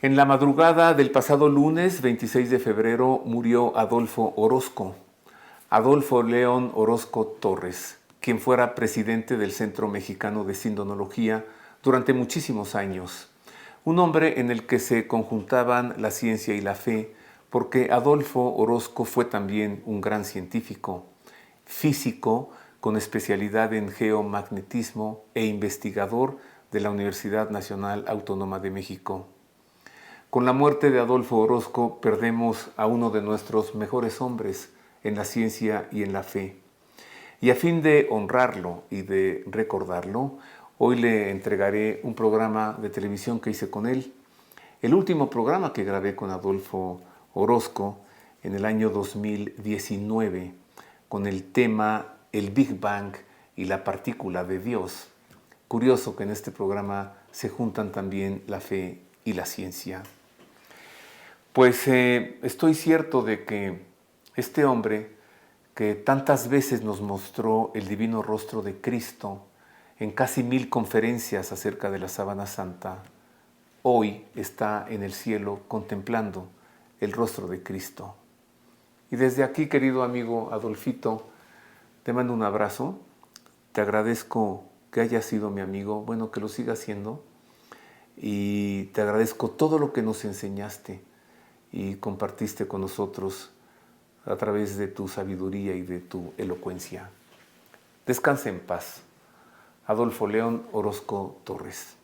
En la madrugada del pasado lunes 26 de febrero murió Adolfo Orozco, Adolfo León Orozco Torres, quien fuera presidente del Centro Mexicano de Sindonología durante muchísimos años. Un hombre en el que se conjuntaban la ciencia y la fe, porque Adolfo Orozco fue también un gran científico, físico con especialidad en geomagnetismo e investigador de la Universidad Nacional Autónoma de México. Con la muerte de Adolfo Orozco perdemos a uno de nuestros mejores hombres en la ciencia y en la fe. Y a fin de honrarlo y de recordarlo, hoy le entregaré un programa de televisión que hice con él, el último programa que grabé con Adolfo Orozco en el año 2019, con el tema El Big Bang y la partícula de Dios. Curioso que en este programa se juntan también la fe y la ciencia. Pues estoy cierto de que este hombre, que tantas veces nos mostró el divino rostro de Cristo en casi 1000 conferencias acerca de la sábana santa, hoy está en el cielo contemplando el rostro de Cristo. Y desde aquí, querido amigo Adolfito, te mando un abrazo, te agradezco que hayas sido mi amigo, bueno, que lo sigas siendo, y te agradezco todo lo que nos enseñaste y compartiste con nosotros a través de tu sabiduría y de tu elocuencia. Descansa en paz. Adolfo León Orozco Torres.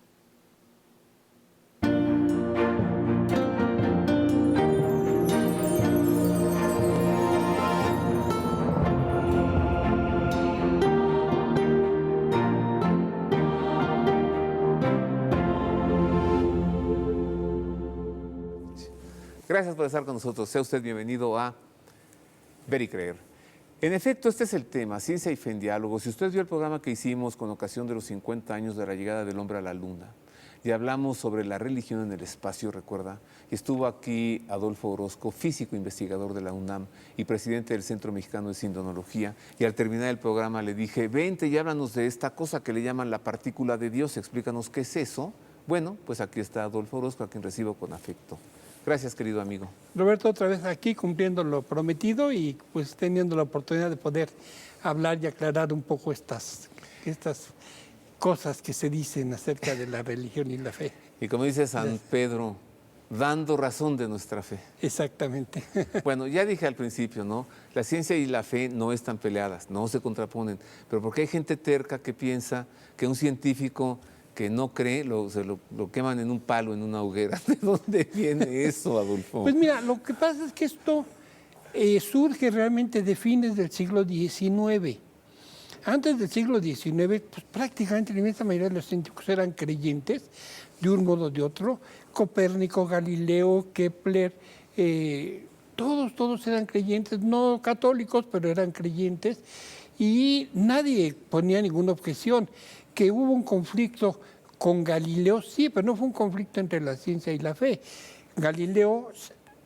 Gracias por estar con nosotros. Sea usted bienvenido a Ver y Creer. En efecto, este es el tema, Ciencia y Fe en Diálogo. Si usted vio el programa que hicimos con ocasión de los 50 años de la llegada del hombre a la Luna, y hablamos sobre la religión en el espacio, recuerda, y estuvo aquí Adolfo Orozco, físico investigador de la UNAM y presidente del Centro Mexicano de Sindonología, y al terminar el programa le dije, vente y háblanos de esta cosa que le llaman la partícula de Dios, explícanos qué es eso. Bueno, pues aquí está Adolfo Orozco, a quien recibo con afecto. Gracias, querido amigo. Roberto, otra vez aquí cumpliendo lo prometido y pues teniendo la oportunidad de poder hablar y aclarar un poco estas cosas que se dicen acerca de la religión y la fe. Y como dice San Pedro, dando razón de nuestra fe. Exactamente. Bueno, ya dije al principio, ¿no? La ciencia y la fe no están peleadas, no se contraponen, pero porque hay gente terca que piensa que un científico que no cree, lo queman en un palo, en una hoguera. ¿De dónde viene eso, Adolfo? Pues mira, lo que pasa es que esto surge realmente de fines del siglo XIX. Antes del siglo XIX, pues prácticamente la inmensa mayoría de los científicos eran creyentes, de un modo o de otro. Copérnico, Galileo, Kepler, todos eran creyentes, no católicos, pero eran creyentes, y nadie ponía ninguna objeción. Que hubo un conflicto con Galileo, sí, pero no fue un conflicto entre la ciencia y la fe. Galileo,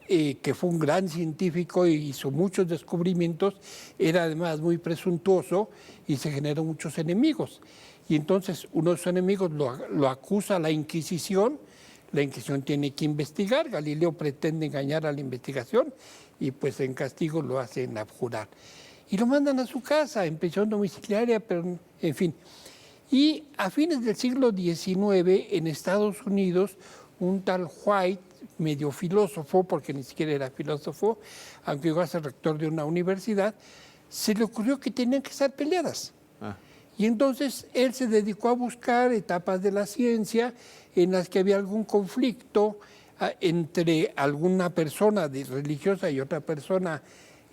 que fue un gran científico y hizo muchos descubrimientos, era además muy presuntuoso y se generó muchos enemigos. Y entonces uno de sus enemigos lo acusa a la Inquisición tiene que investigar, Galileo pretende engañar a la investigación y pues en castigo lo hacen abjurar. Y lo mandan a su casa en prisión domiciliaria, pero en fin. Y a fines del siglo XIX, en Estados Unidos, un tal White, medio filósofo, porque ni siquiera era filósofo, aunque llegó a ser rector de una universidad, se le ocurrió que tenían que estar peleadas. Y entonces él se dedicó a buscar etapas de la ciencia en las que había algún conflicto entre alguna persona religiosa y otra persona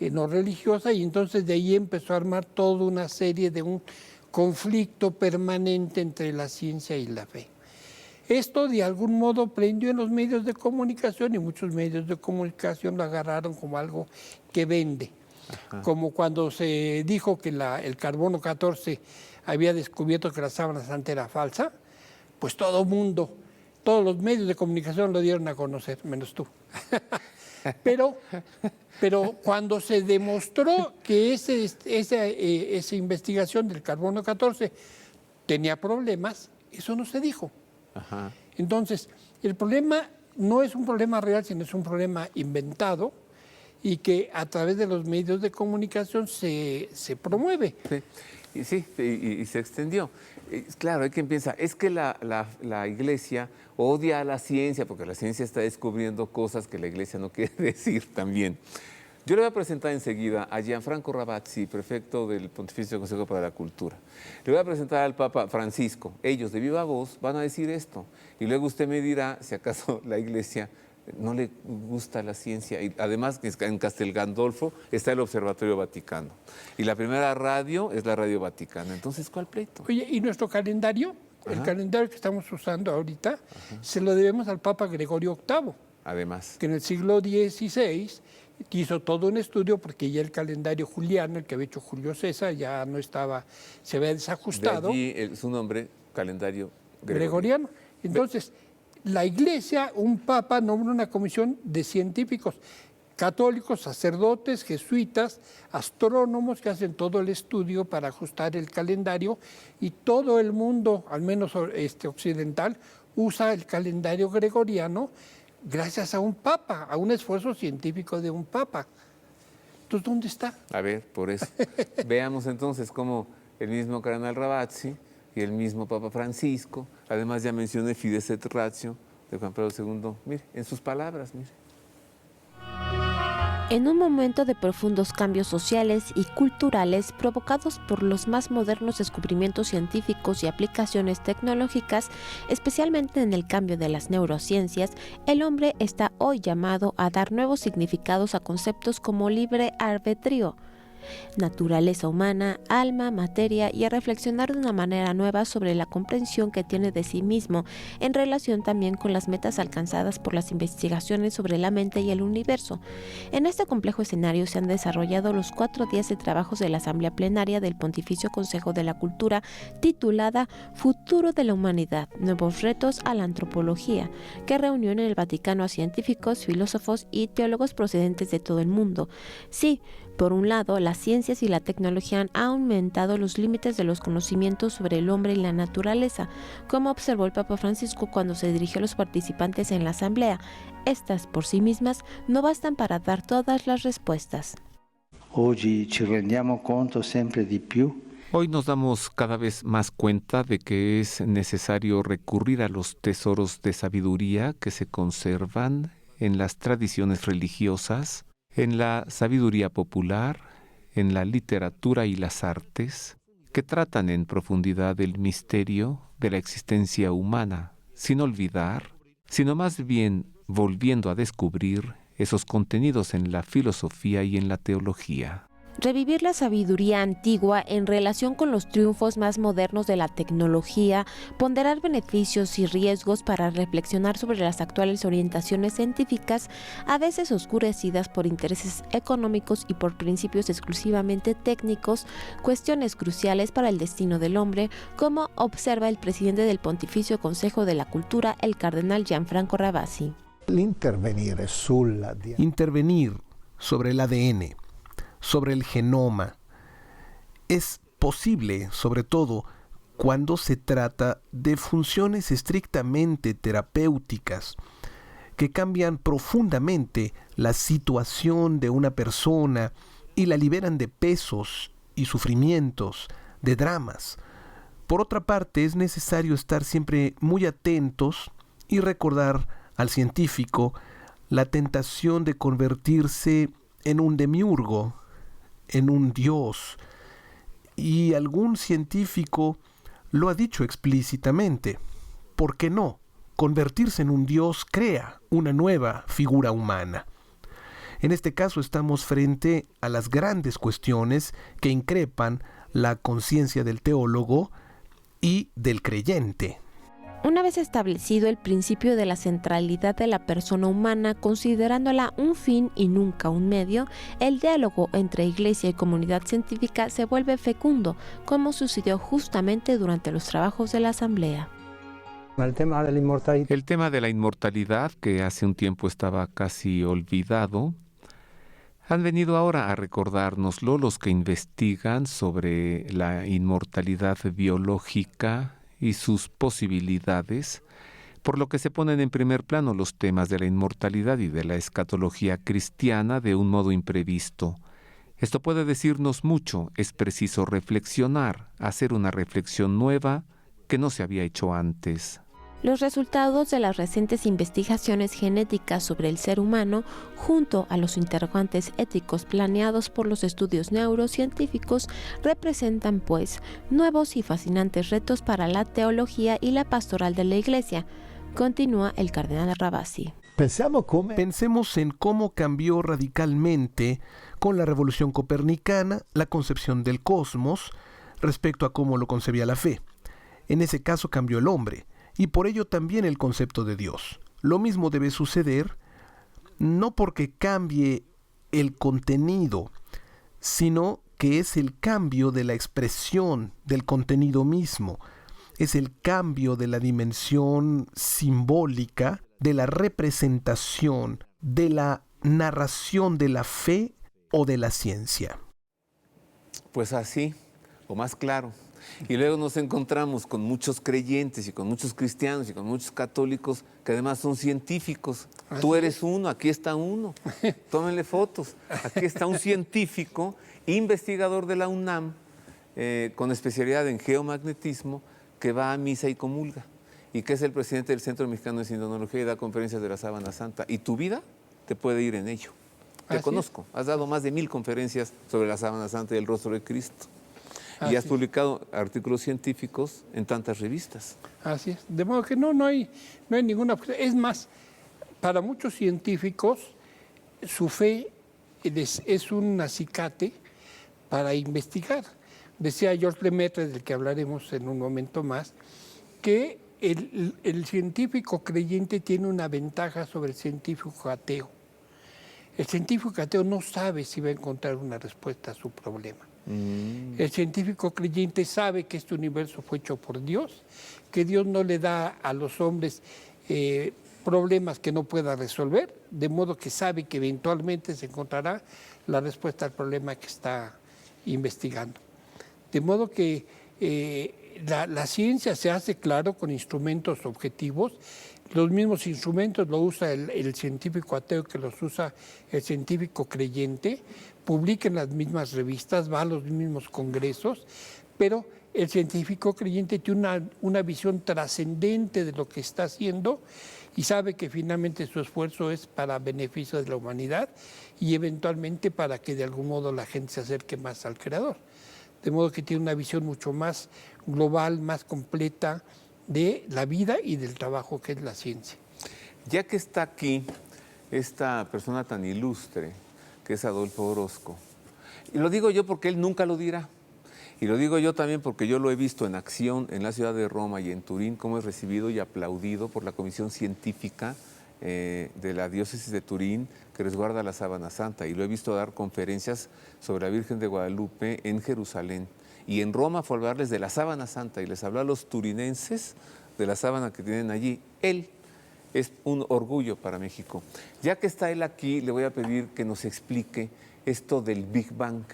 no religiosa, y entonces de ahí empezó a armar toda una serie de un conflicto permanente entre la ciencia y la fe. Esto de algún modo prendió en los medios de comunicación y muchos medios de comunicación lo agarraron como algo que vende. Ajá. Como cuando se dijo que el carbono 14 había descubierto que la sábana santa era falsa, pues todos los medios de comunicación lo dieron a conocer, menos tú. Pero cuando se demostró que esa investigación del carbono 14 tenía problemas, eso no se dijo. Ajá. Entonces, el problema no es un problema real, sino es un problema inventado y que a través de los medios de comunicación se promueve. Sí, y se extendió. Claro, hay quien piensa, es que la Iglesia odia a la ciencia porque la ciencia está descubriendo cosas que la Iglesia no quiere decir también. Yo le voy a presentar enseguida a Gianfranco Ravazzi, prefecto del Pontificio Consejo para la Cultura. Le voy a presentar al Papa Francisco. Ellos, de viva voz, van a decir esto. Y luego usted me dirá si acaso la Iglesia no le gusta la ciencia. Y además, en Castel Gandolfo está el Observatorio Vaticano. Y la primera radio es la Radio Vaticana. Entonces, ¿cuál pleito? Oye, ¿y nuestro calendario? El calendario que estamos usando ahorita, se lo debemos al Papa Gregorio VIII. Además. Que en el siglo XVI hizo todo un estudio porque ya el calendario juliano, el que había hecho Julio César, ya no estaba, se había desajustado. De allí su nombre, calendario gregoriano. Entonces, la Iglesia, un papa nombra una comisión de científicos católicos, sacerdotes, jesuitas, astrónomos que hacen todo el estudio para ajustar el calendario, y todo el mundo, al menos occidental, usa el calendario gregoriano gracias a un papa, a un esfuerzo científico de un papa. Entonces, ¿dónde está? A ver, por eso. Veamos entonces cómo el mismo cardenal Ravazzi y el mismo Papa Francisco, además ya mencioné Fides et Ratio de Juan Pablo II, mire, en sus palabras, mire. En un momento de profundos cambios sociales y culturales provocados por los más modernos descubrimientos científicos y aplicaciones tecnológicas, especialmente en el cambio de las neurociencias, el hombre está hoy llamado a dar nuevos significados a conceptos como libre albedrío, naturaleza humana, alma, materia, y a reflexionar de una manera nueva sobre la comprensión que tiene de sí mismo, en relación también con las metas alcanzadas por las investigaciones sobre la mente y el universo. En este complejo escenario se han desarrollado los 4 días de trabajos de la Asamblea Plenaria del Pontificio Consejo de la Cultura, titulada Futuro de la Humanidad, Nuevos Retos a la Antropología, que reunió en el Vaticano a científicos, filósofos y teólogos procedentes de todo el mundo. Sí, por un lado, las ciencias y la tecnología han aumentado los límites de los conocimientos sobre el hombre y la naturaleza, como observó el Papa Francisco cuando se dirigió a los participantes en la asamblea. Estas, por sí mismas, no bastan para dar todas las respuestas. Hoy nos damos cada vez más cuenta de que es necesario recurrir a los tesoros de sabiduría que se conservan en las tradiciones religiosas, en la sabiduría popular, en la literatura y las artes, que tratan en profundidad el misterio de la existencia humana, sin olvidar, sino más bien volviendo a descubrir esos contenidos en la filosofía y en la teología. Revivir la sabiduría antigua en relación con los triunfos más modernos de la tecnología, ponderar beneficios y riesgos para reflexionar sobre las actuales orientaciones científicas, a veces oscurecidas por intereses económicos y por principios exclusivamente técnicos, cuestiones cruciales para el destino del hombre, como observa el presidente del Pontificio Consejo de la Cultura, el cardenal Gianfranco Ravazzi. Intervenir sobre el ADN, sobre el genoma, es posible, sobre todo cuando se trata de funciones estrictamente terapéuticas que cambian profundamente la situación de una persona y la liberan de pesos y sufrimientos, de dramas. Por otra parte, es necesario estar siempre muy atentos y recordar al científico la tentación de convertirse en un demiurgo, en un dios, y algún científico lo ha dicho explícitamente. ¿Por qué no? Convertirse en un dios crea una nueva figura humana. En este caso estamos frente a las grandes cuestiones que increpan la conciencia del teólogo y del creyente. Una vez establecido el principio de la centralidad de la persona humana, considerándola un fin y nunca un medio, el diálogo entre iglesia y comunidad científica se vuelve fecundo, como sucedió justamente durante los trabajos de la asamblea. El tema de la inmortalidad, que hace un tiempo estaba casi olvidado, han venido ahora a recordárnoslo los que investigan sobre la inmortalidad biológica y sus posibilidades, por lo que se ponen en primer plano los temas de la inmortalidad y de la escatología cristiana de un modo imprevisto. Esto puede decirnos mucho, es preciso reflexionar, hacer una reflexión nueva que no se había hecho antes. Los resultados de las recientes investigaciones genéticas sobre el ser humano, junto a los interrogantes éticos planeados por los estudios neurocientíficos, representan, pues, nuevos y fascinantes retos para la teología y la pastoral de la Iglesia, continúa el cardenal Ravasi. Pensemos en cómo cambió radicalmente con la revolución copernicana la concepción del cosmos respecto a cómo lo concebía la fe. En ese caso cambió el hombre, y por ello también el concepto de Dios. Lo mismo debe suceder, no porque cambie el contenido, sino que es el cambio de la expresión del contenido mismo. Es el cambio de la dimensión simbólica, de la representación, de la narración de la fe o de la ciencia. Pues así, o más claro. Y luego nos encontramos con muchos creyentes y con muchos cristianos y con muchos católicos que además son científicos. Tú eres uno, aquí está uno. Tómenle fotos. Aquí está un científico, investigador de la UNAM, con especialidad en geomagnetismo, que va a misa y comulga. Y que es el presidente del Centro Mexicano de Sindonología y da conferencias de la Sábana Santa. Y tu vida te puede ir en ello. Te conozco. Has dado más de 1000 conferencias sobre la Sábana Santa y el rostro de Cristo. Y has publicado artículos científicos en tantas revistas. Así es. De modo que no hay ninguna... Es más, para muchos científicos, su fe es un acicate para investigar. Decía George Lemaitre, del que hablaremos en un momento más, que el científico creyente tiene una ventaja sobre el científico ateo. El científico ateo no sabe si va a encontrar una respuesta a su problema. El científico creyente sabe que este universo fue hecho por Dios, que Dios no le da a los hombres problemas que no pueda resolver, de modo que sabe que eventualmente se encontrará la respuesta al problema que está investigando. De modo que la ciencia se hace, claro, con instrumentos objetivos. Los mismos instrumentos los usa el científico ateo que los usa el científico creyente, publica en las mismas revistas, va a los mismos congresos, pero el científico creyente tiene una visión trascendente de lo que está haciendo y sabe que finalmente su esfuerzo es para beneficio de la humanidad y eventualmente para que de algún modo la gente se acerque más al Creador. De modo que tiene una visión mucho más global, más completa de la vida y del trabajo que es la ciencia. Ya que está aquí esta persona tan ilustre, que es Adolfo Orozco, y lo digo yo porque él nunca lo dirá, y lo digo yo también porque yo lo he visto en acción en la ciudad de Roma y en Turín, cómo es recibido y aplaudido por la Comisión Científica de la Diócesis de Turín, que resguarda la Sábana Santa, y lo he visto dar conferencias sobre la Virgen de Guadalupe en Jerusalén. Y en Roma fue a hablarles de la Sábana Santa y les habló a los turinenses de la sábana que tienen allí. Él es un orgullo para México. Ya que está él aquí, le voy a pedir que nos explique esto del Big Bang.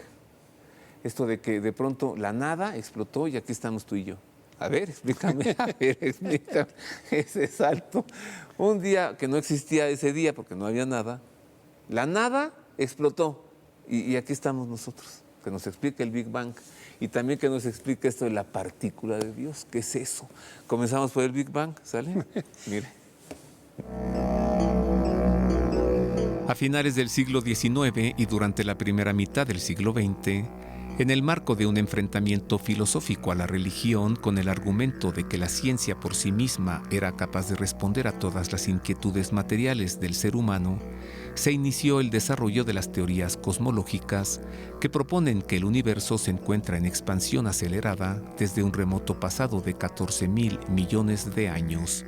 Esto de que de pronto la nada explotó y aquí estamos tú y yo. A ver, explícame ese salto. Un día que no existía ese día porque no había nada, la nada explotó y aquí estamos nosotros. Que nos explique el Big Bang y también que nos explique esto de la partícula de Dios. ¿Qué es eso? Comenzamos por el Big Bang, ¿sale? Mire. A finales del siglo XIX y durante la primera mitad del siglo XX, en el marco de un enfrentamiento filosófico a la religión con el argumento de que la ciencia por sí misma era capaz de responder a todas las inquietudes materiales del ser humano, se inició el desarrollo de las teorías cosmológicas que proponen que el universo se encuentra en expansión acelerada desde un remoto pasado de 14.000 millones de años.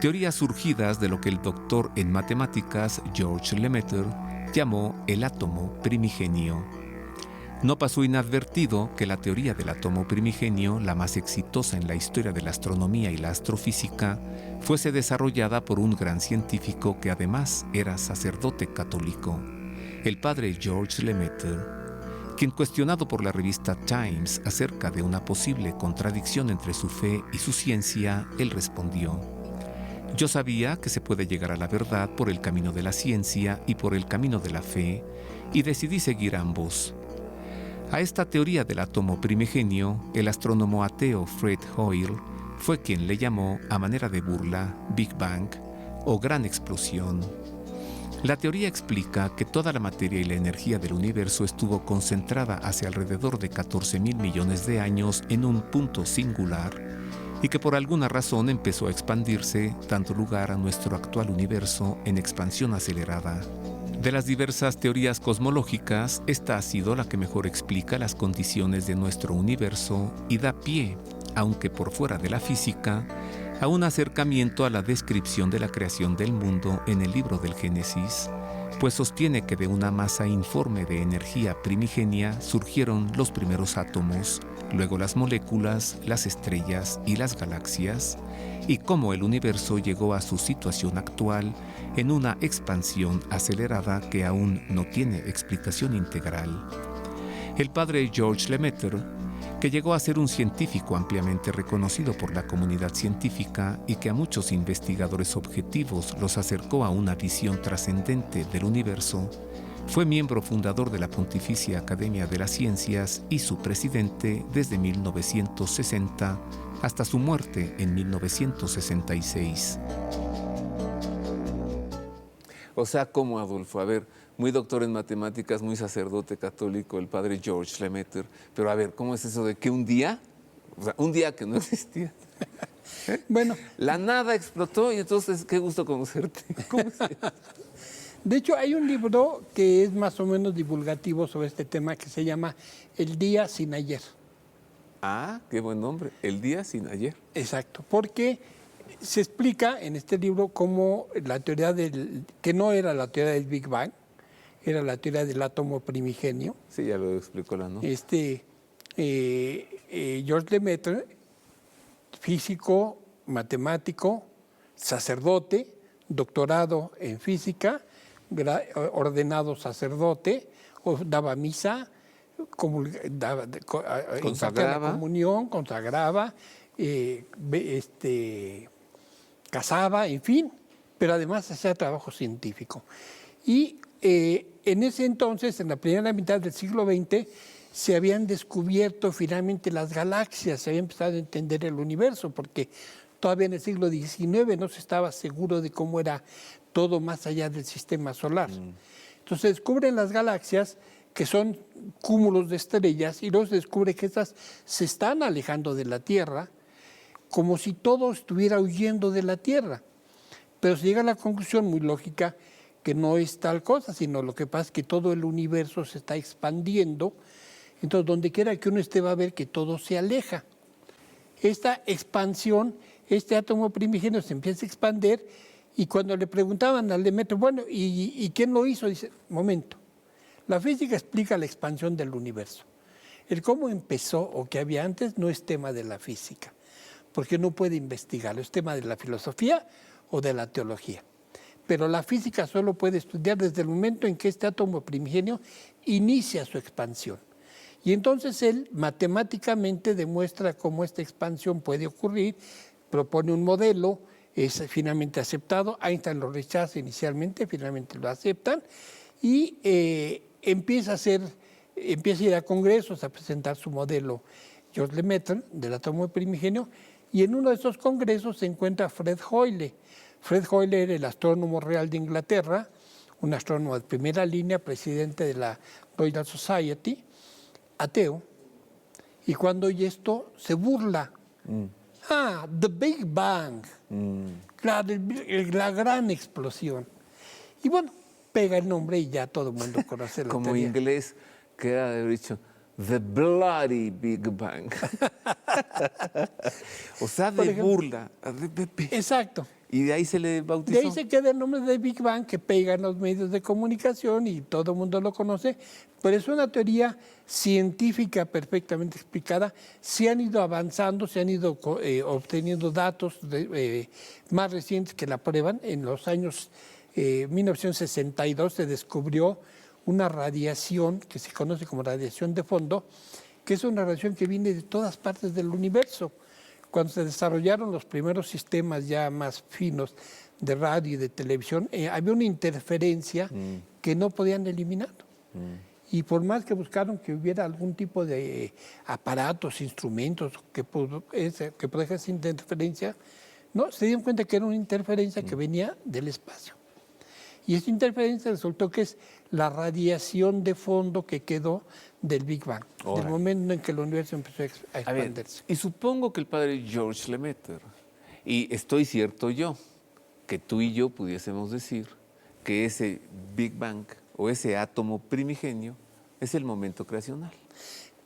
Teorías surgidas de lo que el doctor en matemáticas George Lemaitre llamó el átomo primigenio. No pasó inadvertido que la teoría del átomo primigenio, la más exitosa en la historia de la astronomía y la astrofísica, fuese desarrollada por un gran científico que además era sacerdote católico, el padre George Lemaitre, quien, cuestionado por la revista Times acerca de una posible contradicción entre su fe y su ciencia, él respondió: Yo sabía que se puede llegar a la verdad por el camino de la ciencia y por el camino de la fe, y decidí seguir ambos. A esta teoría del átomo primigenio, el astrónomo ateo Fred Hoyle fue quien le llamó, a manera de burla, Big Bang o Gran Explosión. La teoría explica que toda la materia y la energía del universo estuvo concentrada hacia alrededor de 14.000 millones de años en un punto singular y que por alguna razón empezó a expandirse, dando lugar a nuestro actual universo en expansión acelerada. De las diversas teorías cosmológicas, esta ha sido la que mejor explica las condiciones de nuestro universo y da pie, aunque por fuera de la física, a un acercamiento a la descripción de la creación del mundo en el libro del Génesis, pues sostiene que de una masa informe de energía primigenia surgieron los primeros átomos, luego las moléculas, las estrellas y las galaxias, y cómo el universo llegó a su situación actual en una expansión acelerada que aún no tiene explicación integral. El padre Georges Lemaitre, que llegó a ser un científico ampliamente reconocido por la comunidad científica y que a muchos investigadores objetivos los acercó a una visión trascendente del universo, fue miembro fundador de la Pontificia Academia de las Ciencias y su presidente desde 1960 hasta su muerte en 1966. O sea, ¿cómo, Adolfo? A ver, muy doctor en matemáticas, muy sacerdote católico, el padre Georges Lemaitre, pero a ver, ¿cómo es eso de que un día, o sea, un día que no existía, Bueno, la nada explotó y entonces, qué gusto conocerte? ¿Cómo es eso? de hecho hay un libro que es más o menos divulgativo sobre este tema que se llama El día sin ayer. Ah, qué buen nombre, El día sin ayer. Exacto, porque se explica en este libro cómo la teoría que no era la teoría del Big Bang, era la teoría del átomo primigenio. Sí, ya lo explicó la nota. Georges Lemaitre, físico, matemático, sacerdote, doctorado en física, ordenado sacerdote, daba misa, impartía la comunión, consagraba, casaba, en fin, pero además hacía trabajo científico. Y en ese entonces, en la primera mitad del siglo XX, se habían descubierto finalmente las galaxias, se había empezado a entender el universo, porque todavía en el siglo XIX no se estaba seguro de cómo era todo más allá del sistema solar. Entonces se descubren las galaxias, que son cúmulos de estrellas, y luego se descubre que estas se están alejando de la Tierra, como si todo estuviera huyendo de la Tierra. Pero se llega a la conclusión muy lógica que no es tal cosa, sino lo que pasa es que todo el universo se está expandiendo. Entonces, donde quiera que uno esté va a ver que todo se aleja. Esta expansión, este átomo primigenio se empieza a expandir, y cuando le preguntaban al Lemaitre, bueno, ¿y quién lo hizo? Dice, momento, la física explica la expansión del universo. El cómo empezó o qué había antes no es tema de la física, porque no puede investigarlo, es tema de la filosofía o de la teología. Pero la física solo puede estudiar desde el momento en que este átomo primigenio inicia su expansión. Y entonces él matemáticamente demuestra cómo esta expansión puede ocurrir, propone un modelo, es finalmente aceptado, Einstein lo rechaza inicialmente, finalmente lo aceptan, y empieza a ir a congresos a presentar su modelo Georges Lemaitre del átomo primigenio, y en uno de esos congresos se encuentra Fred Hoyle. Fred Hoyle era el astrónomo real de Inglaterra, un astrónomo de primera línea, presidente de la Royal Society, ateo, y cuando oye esto se burla. Ah, the Big Bang, la gran explosión. Y bueno, pega el nombre y ya todo el mundo conoce la Como teoría. inglés, que ha de haber dicho The Bloody Big Bang. O sea, Por de ejemplo, burla. Exacto. Y de ahí se le bautizó. De ahí se queda el nombre de Big Bang, que pega en los medios de comunicación y todo el mundo lo conoce, pero es una teoría científica perfectamente explicada. Se han ido avanzando, se han ido obteniendo datos más recientes que la prueban. En los años 1962 se descubrió una radiación que se conoce como radiación de fondo, que es una radiación que viene de todas partes del universo. cuando se desarrollaron los primeros sistemas ya más finos de radio y de televisión, había una interferencia que no podían eliminar. Y por más que buscaron que hubiera algún tipo de aparatos, instrumentos que protejan esa interferencia, no, se dieron cuenta que era una interferencia que venía del espacio. Y esta interferencia resultó que es la radiación de fondo que quedó del Big Bang, del momento en que el universo empezó a expandirse. Y supongo que el padre George Lemaitre, y estoy cierto yo, que tú y yo pudiésemos decir que ese Big Bang o ese átomo primigenio es el momento creacional.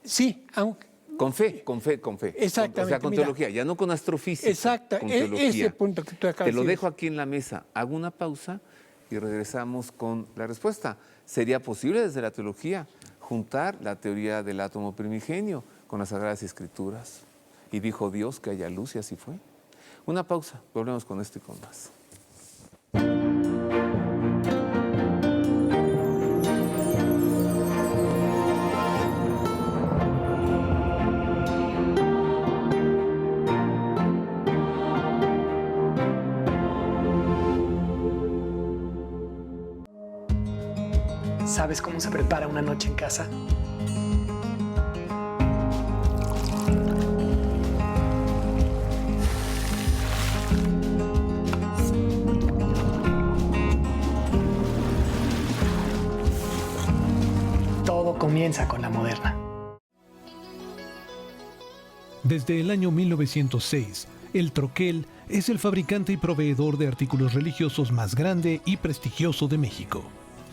Sí, aunque... Con fe. Exactamente. O sea, con teología, ya no con astrofísica. Exacto, con teología. ese punto que tú acabas de decir. Te lo dejo aquí en la mesa, hago una pausa y regresamos con la respuesta. ¿Sería posible desde la teología juntar la teoría del átomo primigenio con las Sagradas Escrituras? Y dijo Dios que haya luz y así fue. Una pausa, volvemos con esto y con más. ¿Sabes cómo se prepara una noche en casa? Todo comienza con la Moderna. Desde el año 1906, el Troquel es el fabricante y proveedor de artículos religiosos más grande y prestigioso de México.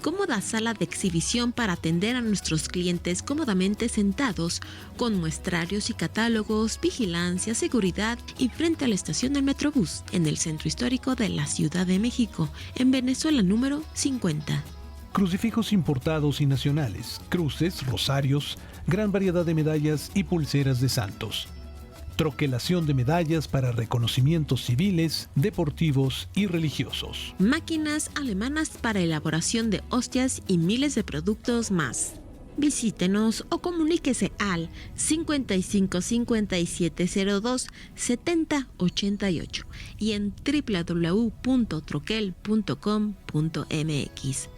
Cómoda sala de exhibición para atender a nuestros clientes cómodamente sentados, con muestrarios y catálogos, vigilancia, seguridad y frente a la estación del Metrobús, en el centro histórico de la Ciudad de México, en Venezuela número 50. Crucifijos importados y nacionales, cruces, rosarios, gran variedad de medallas y pulseras de santos. Troquelación de medallas para reconocimientos civiles, deportivos y religiosos. Máquinas alemanas para elaboración de hostias y miles de productos más. Visítenos o comuníquese al 55 5702 7088 y en www.troquel.com.mx.